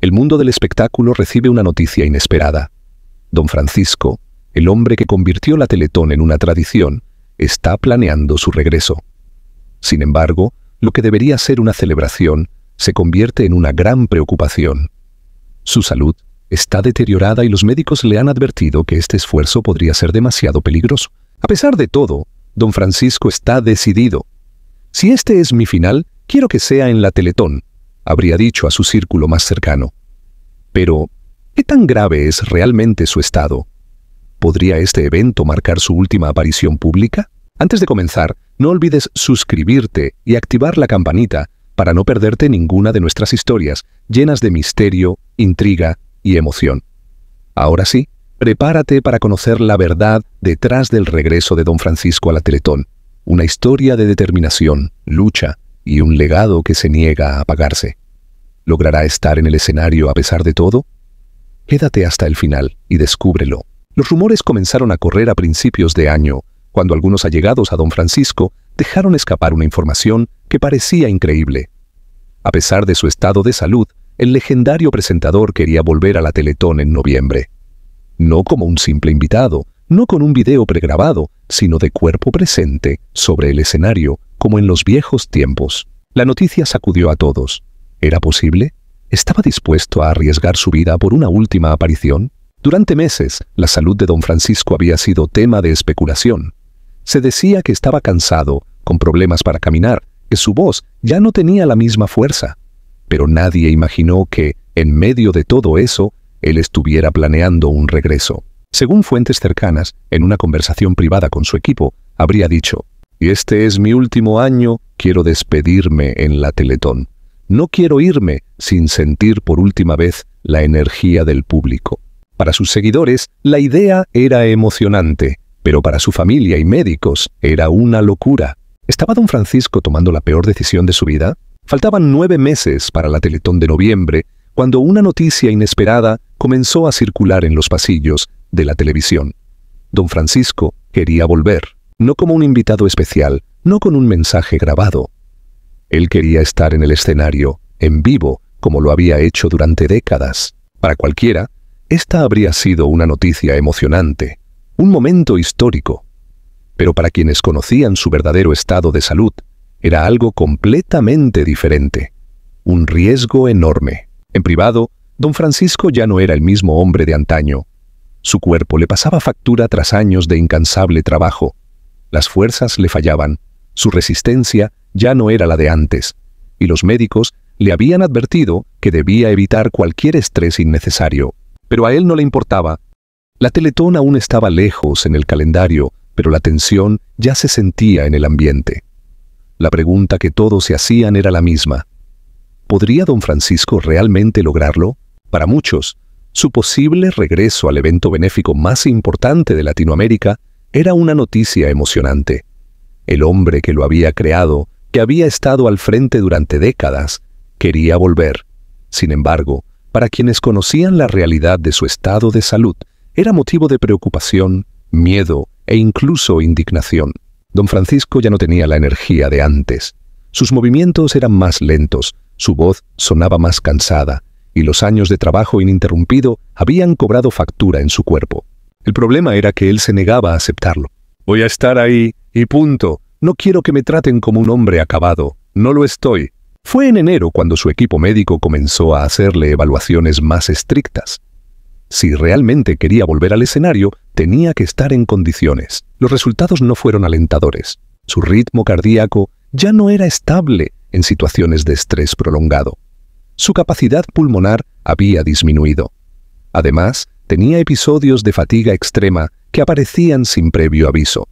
el mundo del espectáculo recibe una noticia inesperada. Don Francisco, el hombre que convirtió la Teletón en una tradición, está planeando su regreso. Sin embargo, lo que debería ser una celebración se convierte en una gran preocupación. Su salud está deteriorada y los médicos le han advertido que este esfuerzo podría ser demasiado peligroso. A pesar de todo, don Francisco está decidido. «Si este es mi final, quiero que sea en la Teletón», habría dicho a su círculo más cercano. Pero, ¿qué tan grave es realmente su estado? ¿Podría este evento marcar su última aparición pública? Antes de comenzar, no olvides suscribirte y activar la campanita para no perderte ninguna de nuestras historias llenas de misterio, intriga y emoción. Ahora sí, prepárate para conocer la verdad detrás del regreso de don Francisco a la Teletón. Una historia de determinación, lucha y un legado que se niega a apagarse. ¿Logrará estar en el escenario a pesar de todo? Quédate hasta el final y descúbrelo. Los rumores comenzaron a correr a principios de año, cuando algunos allegados a don Francisco dejaron escapar una información que parecía increíble. A pesar de su estado de salud, el legendario presentador quería volver a la Teletón en noviembre. No como un simple invitado, no con un video pregrabado, sino de cuerpo presente sobre el escenario, como en los viejos tiempos. La noticia sacudió a todos. ¿Era posible? ¿Estaba dispuesto a arriesgar su vida por una última aparición? Durante meses, la salud de don Francisco había sido tema de especulación. Se decía que estaba cansado, con problemas para caminar, que su voz ya no tenía la misma fuerza. Pero nadie imaginó que, en medio de todo eso, él estuviera planeando un regreso. Según fuentes cercanas, en una conversación privada con su equipo, habría dicho: «Y este es mi último año, quiero despedirme en la Teletón. No quiero irme sin sentir por última vez la energía del público». Para sus seguidores, la idea era emocionante, pero para su familia y médicos era una locura. ¿Estaba don Francisco tomando la peor decisión de su vida? Faltaban 9 meses para la Teletón de noviembre, cuando una noticia inesperada comenzó a circular en los pasillos de la televisión. Don Francisco quería volver, no como un invitado especial, no con un mensaje grabado. Él quería estar en el escenario, en vivo, como lo había hecho durante décadas. Para cualquiera, esta habría sido una noticia emocionante, un momento histórico. Pero para quienes conocían su verdadero estado de salud, era algo completamente diferente. Un riesgo enorme. En privado, don Francisco ya no era el mismo hombre de antaño. Su cuerpo le pasaba factura tras años de incansable trabajo. Las fuerzas le fallaban, su resistencia ya no era la de antes, y los médicos le habían advertido que debía evitar cualquier estrés innecesario. Pero a él no le importaba. La Teletón aún estaba lejos en el calendario, pero la tensión ya se sentía en el ambiente. La pregunta que todos se hacían era la misma. ¿Podría don Francisco realmente lograrlo? Para muchos, su posible regreso al evento benéfico más importante de Latinoamérica era una noticia emocionante. El hombre que lo había creado, que había estado al frente durante décadas, quería volver. Sin embargo, para quienes conocían la realidad de su estado de salud, era motivo de preocupación, miedo e incluso indignación. Don Francisco ya no tenía la energía de antes. Sus movimientos eran más lentos, su voz sonaba más cansada, y los años de trabajo ininterrumpido habían cobrado factura en su cuerpo. El problema era que él se negaba a aceptarlo. «Voy a estar ahí, y punto. No quiero que me traten como un hombre acabado. No lo estoy». Fue en enero cuando su equipo médico comenzó a hacerle evaluaciones más estrictas. Si realmente quería volver al escenario, tenía que estar en condiciones. Los resultados no fueron alentadores. Su ritmo cardíaco ya no era estable en situaciones de estrés prolongado. Su capacidad pulmonar había disminuido. Además, tenía episodios de fatiga extrema que aparecían sin previo aviso.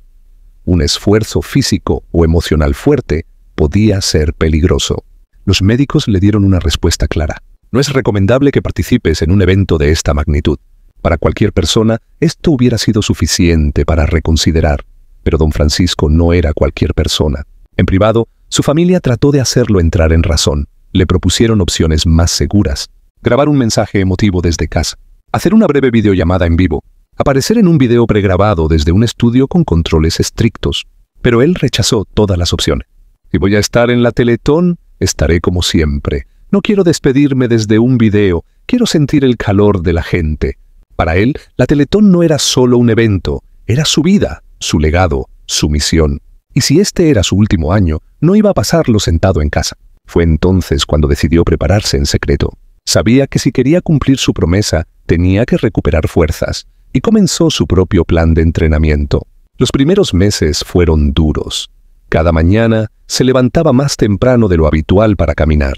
Un esfuerzo físico o emocional fuerte podía ser peligroso. Los médicos le dieron una respuesta clara. No es recomendable que participes en un evento de esta magnitud. Para cualquier persona, esto hubiera sido suficiente para reconsiderar. Pero don Francisco no era cualquier persona. En privado, su familia trató de hacerlo entrar en razón. Le propusieron opciones más seguras. Grabar un mensaje emotivo desde casa. Hacer una breve videollamada en vivo. Aparecer en un video pregrabado desde un estudio con controles estrictos. Pero él rechazó todas las opciones. Si voy a estar en la Teletón, estaré como siempre. No quiero despedirme desde un video. Quiero sentir el calor de la gente. Para él, la Teletón no era solo un evento, era su vida, su legado, su misión. Y si este era su último año, no iba a pasarlo sentado en casa. Fue entonces cuando decidió prepararse en secreto. Sabía que si quería cumplir su promesa, tenía que recuperar fuerzas, y comenzó su propio plan de entrenamiento. Los primeros meses fueron duros. Cada mañana se levantaba más temprano de lo habitual para caminar.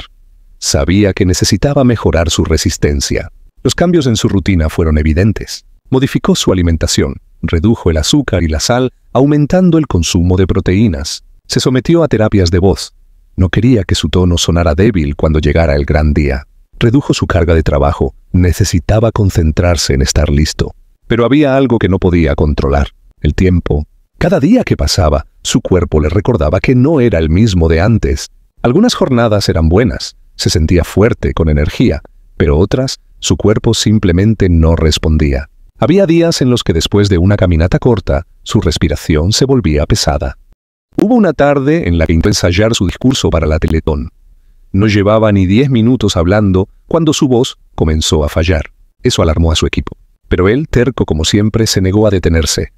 Sabía que necesitaba mejorar su resistencia. Los cambios en su rutina fueron evidentes. Modificó su alimentación, redujo el azúcar y la sal, aumentando el consumo de proteínas. Se sometió a terapias de voz. No quería que su tono sonara débil cuando llegara el gran día. Redujo su carga de trabajo. Necesitaba concentrarse en estar listo. Pero había algo que no podía controlar: el tiempo. Cada día que pasaba, su cuerpo le recordaba que no era el mismo de antes. Algunas jornadas eran buenas, se sentía fuerte, con energía, pero otras, su cuerpo simplemente no respondía. Había días en los que después de una caminata corta, su respiración se volvía pesada. Hubo una tarde en la que intentó ensayar su discurso para la Teletón. No llevaba ni 10 minutos hablando cuando su voz comenzó a fallar. Eso alarmó a su equipo. Pero él, terco como siempre, se negó a detenerse.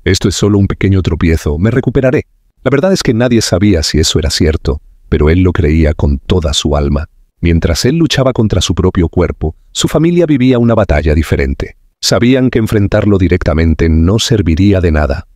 «Esto es solo un pequeño tropiezo, me recuperaré». La verdad es que nadie sabía si eso era cierto, pero él lo creía con toda su alma. Mientras él luchaba contra su propio cuerpo, su familia vivía una batalla diferente. Sabían que enfrentarlo directamente no serviría de nada.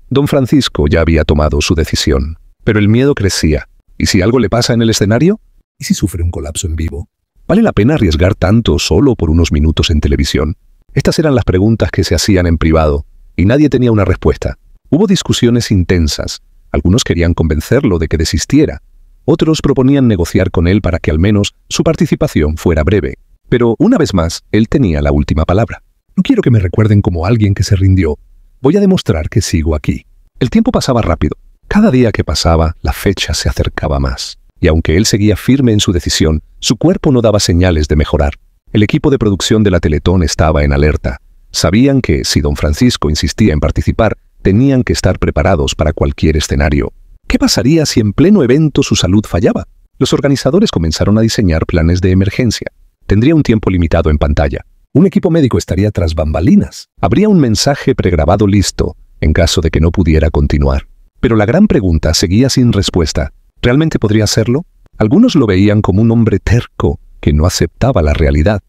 Don Francisco ya había tomado su decisión, pero el miedo crecía. ¿Y si algo le pasa en el escenario? ¿Y si sufre un colapso en vivo? ¿Vale la pena arriesgar tanto solo por unos minutos en televisión? Estas eran las preguntas que se hacían en privado, y nadie tenía una respuesta. Hubo discusiones intensas. Algunos querían convencerlo de que desistiera. Otros proponían negociar con él para que al menos su participación fuera breve. Pero, una vez más, él tenía la última palabra. «No quiero que me recuerden como alguien que se rindió. Voy a demostrar que sigo aquí». El tiempo pasaba rápido. Cada día que pasaba, la fecha se acercaba más. Y aunque él seguía firme en su decisión, su cuerpo no daba señales de mejorar. El equipo de producción de la Teletón estaba en alerta. Sabían que, si don Francisco insistía en participar, tenían que estar preparados para cualquier escenario. ¿Qué pasaría si en pleno evento su salud fallaba? Los organizadores comenzaron a diseñar planes de emergencia. Tendría un tiempo limitado en pantalla. Un equipo médico estaría tras bambalinas. Habría un mensaje pregrabado listo, en caso de que no pudiera continuar. Pero la gran pregunta seguía sin respuesta. ¿Realmente podría hacerlo? Algunos lo veían como un hombre terco, que no aceptaba la realidad.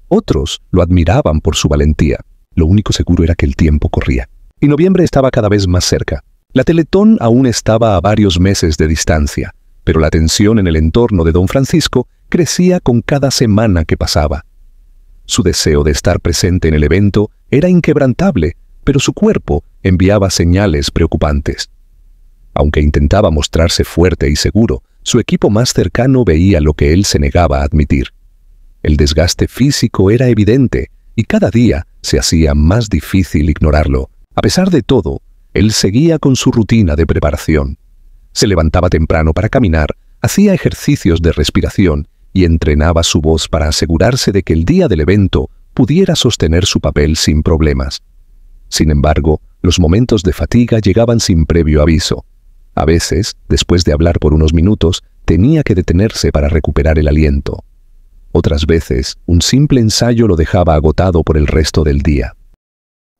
Otros lo admiraban por su valentía. Lo único seguro era que el tiempo corría. Y noviembre estaba cada vez más cerca. La Teletón aún estaba a varios meses de distancia, pero la tensión en el entorno de don Francisco crecía con cada semana que pasaba. Su deseo de estar presente en el evento era inquebrantable, pero su cuerpo enviaba señales preocupantes. Aunque intentaba mostrarse fuerte y seguro, su equipo más cercano veía lo que él se negaba a admitir. El desgaste físico era evidente, y cada día se hacía más difícil ignorarlo. A pesar de todo, él seguía con su rutina de preparación. Se levantaba temprano para caminar, hacía ejercicios de respiración y entrenaba su voz para asegurarse de que el día del evento pudiera sostener su papel sin problemas. Sin embargo, los momentos de fatiga llegaban sin previo aviso. A veces, después de hablar por unos minutos, tenía que detenerse para recuperar el aliento. Otras veces, un simple ensayo lo dejaba agotado por el resto del día.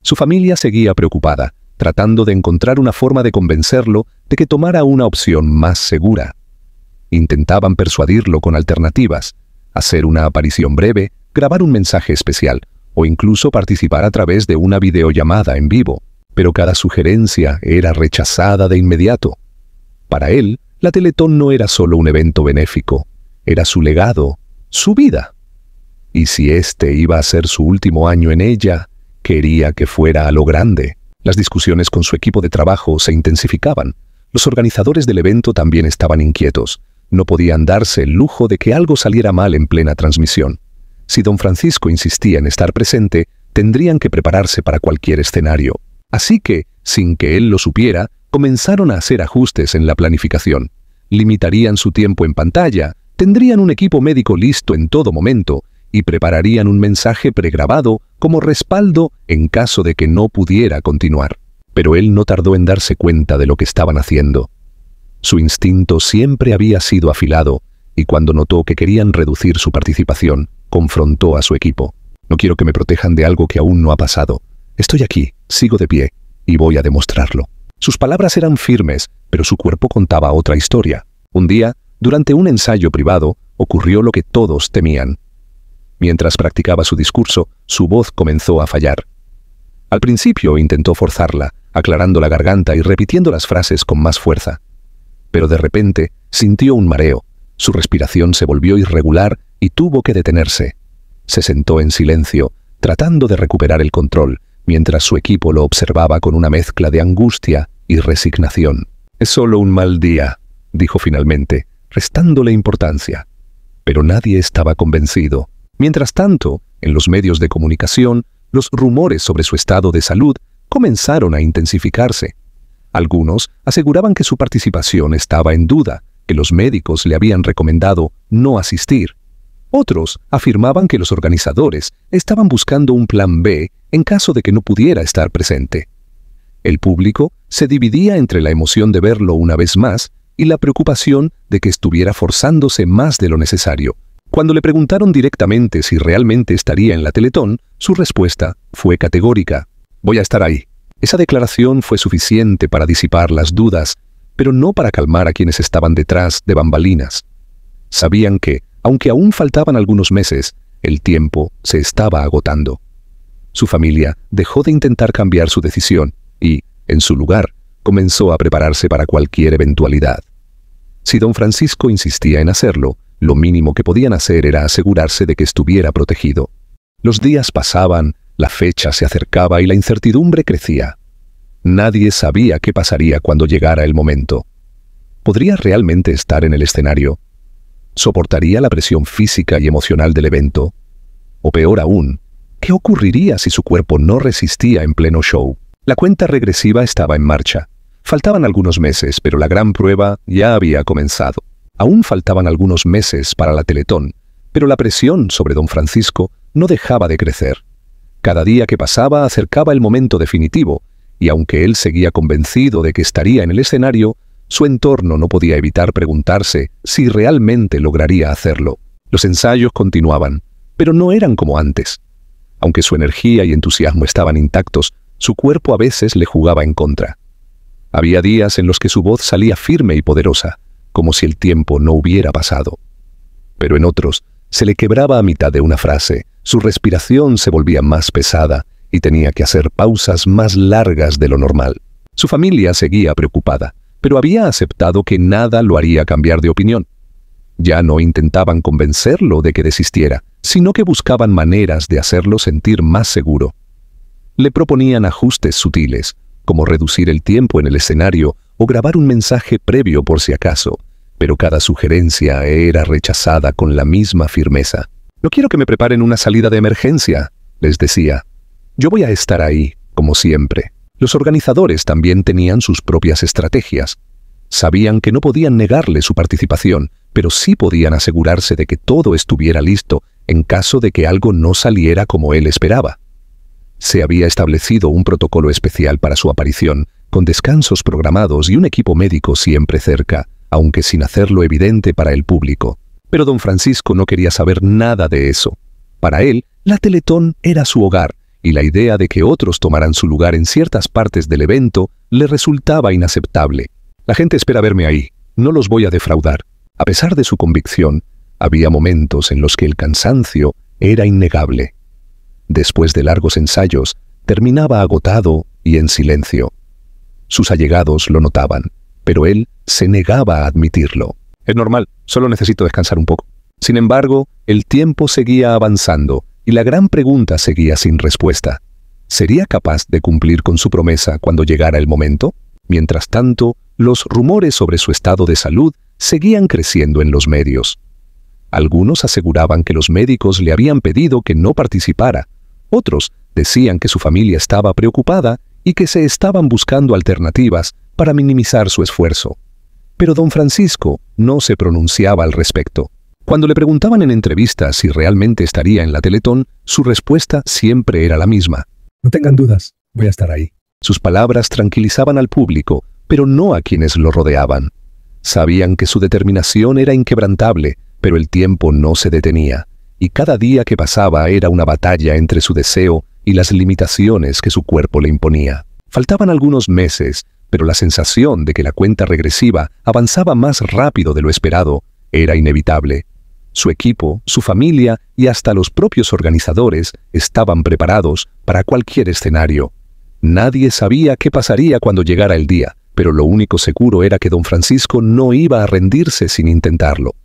Su familia seguía preocupada, tratando de encontrar una forma de convencerlo de que tomara una opción más segura. Intentaban persuadirlo con alternativas: hacer una aparición breve, grabar un mensaje especial, o incluso participar a través de una videollamada en vivo. Pero cada sugerencia era rechazada de inmediato. Para él, la Teletón no era solo un evento benéfico, era su legado, su vida. Y si este iba a ser su último año en ella, quería que fuera a lo grande. Las discusiones con su equipo de trabajo se intensificaban. Los organizadores del evento también estaban inquietos. No podían darse el lujo de que algo saliera mal en plena transmisión. Si don Francisco insistía en estar presente, tendrían que prepararse para cualquier escenario. Así que, sin que él lo supiera, comenzaron a hacer ajustes en la planificación. Limitarían su tiempo en pantalla, tendrían un equipo médico listo en todo momento y prepararían un mensaje pregrabado como respaldo en caso de que no pudiera continuar. Pero él no tardó en darse cuenta de lo que estaban haciendo. Su instinto siempre había sido afilado, y cuando notó que querían reducir su participación, confrontó a su equipo. No quiero que me protejan de algo que aún no ha pasado. Estoy aquí, sigo de pie, y voy a demostrarlo. Sus palabras eran firmes, pero su cuerpo contaba otra historia. Un día, durante un ensayo privado, ocurrió lo que todos temían. Mientras practicaba su discurso, su voz comenzó a fallar. Al principio intentó forzarla, aclarando la garganta y repitiendo las frases con más fuerza. Pero de repente sintió un mareo. Su respiración se volvió irregular y tuvo que detenerse. Se sentó en silencio, tratando de recuperar el control, mientras su equipo lo observaba con una mezcla de angustia y resignación. «Es solo un mal día», dijo finalmente, restándole importancia. Pero nadie estaba convencido. Mientras tanto, en los medios de comunicación, los rumores sobre su estado de salud comenzaron a intensificarse. Algunos aseguraban que su participación estaba en duda, que los médicos le habían recomendado no asistir. Otros afirmaban que los organizadores estaban buscando un plan B en caso de que no pudiera estar presente. El público se dividía entre la emoción de verlo una vez más y la preocupación de que estuviera forzándose más de lo necesario. Cuando le preguntaron directamente si realmente estaría en la Teletón, su respuesta fue categórica: «Voy a estar ahí». Esa declaración fue suficiente para disipar las dudas, pero no para calmar a quienes estaban detrás de bambalinas. Sabían que, aunque aún faltaban algunos meses, el tiempo se estaba agotando. Su familia dejó de intentar cambiar su decisión y, en su lugar, comenzó a prepararse para cualquier eventualidad. Si don Francisco insistía en hacerlo, lo mínimo que podían hacer era asegurarse de que estuviera protegido. Los días pasaban, la fecha se acercaba y la incertidumbre crecía. Nadie sabía qué pasaría cuando llegara el momento. ¿Podría realmente estar en el escenario? ¿Soportaría la presión física y emocional del evento? O peor aún, ¿qué ocurriría si su cuerpo no resistía en pleno show? La cuenta regresiva estaba en marcha. Faltaban algunos meses, pero la gran prueba ya había comenzado. Aún faltaban algunos meses para la Teletón, pero la presión sobre don Francisco no dejaba de crecer. Cada día que pasaba acercaba el momento definitivo, y aunque él seguía convencido de que estaría en el escenario, su entorno no podía evitar preguntarse si realmente lograría hacerlo. Los ensayos continuaban, pero no eran como antes. Aunque su energía y entusiasmo estaban intactos, su cuerpo a veces le jugaba en contra. Había días en los que su voz salía firme y poderosa, como si el tiempo no hubiera pasado. Pero en otros, se le quebraba a mitad de una frase, su respiración se volvía más pesada y tenía que hacer pausas más largas de lo normal. Su familia seguía preocupada, pero había aceptado que nada lo haría cambiar de opinión. Ya no intentaban convencerlo de que desistiera, sino que buscaban maneras de hacerlo sentir más seguro. Le proponían ajustes sutiles, como reducir el tiempo en el escenario o grabar un mensaje previo por si acaso, pero cada sugerencia era rechazada con la misma firmeza. «No quiero que me preparen una salida de emergencia», les decía. «Yo voy a estar ahí, como siempre». Los organizadores también tenían sus propias estrategias. Sabían que no podían negarle su participación, pero sí podían asegurarse de que todo estuviera listo en caso de que algo no saliera como él esperaba. Se había establecido un protocolo especial para su aparición, con descansos programados y un equipo médico siempre cerca, aunque sin hacerlo evidente para el público. Pero don Francisco no quería saber nada de eso. Para él, la Teletón era su hogar, y la idea de que otros tomaran su lugar en ciertas partes del evento le resultaba inaceptable. «La gente espera verme ahí, no los voy a defraudar». A pesar de su convicción, había momentos en los que el cansancio era innegable. Después de largos ensayos, terminaba agotado y en silencio. Sus allegados lo notaban, pero él se negaba a admitirlo. «Es normal, solo necesito descansar un poco». Sin embargo, el tiempo seguía avanzando y la gran pregunta seguía sin respuesta. ¿Sería capaz de cumplir con su promesa cuando llegara el momento? Mientras tanto, los rumores sobre su estado de salud seguían creciendo en los medios. Algunos aseguraban que los médicos le habían pedido que no participara. Otros decían que su familia estaba preocupada y que se estaban buscando alternativas para minimizar su esfuerzo. Pero don Francisco no se pronunciaba al respecto. Cuando le preguntaban en entrevistas si realmente estaría en la Teletón, su respuesta siempre era la misma. «No tengan dudas, voy a estar ahí». Sus palabras tranquilizaban al público, pero no a quienes lo rodeaban. Sabían que su determinación era inquebrantable, pero el tiempo no se detenía, y cada día que pasaba era una batalla entre su deseo y las limitaciones que su cuerpo le imponía. Faltaban algunos meses, pero la sensación de que la cuenta regresiva avanzaba más rápido de lo esperado era inevitable. Su equipo, su familia y hasta los propios organizadores estaban preparados para cualquier escenario. Nadie sabía qué pasaría cuando llegara el día, pero lo único seguro era que don Francisco no iba a rendirse sin intentarlo.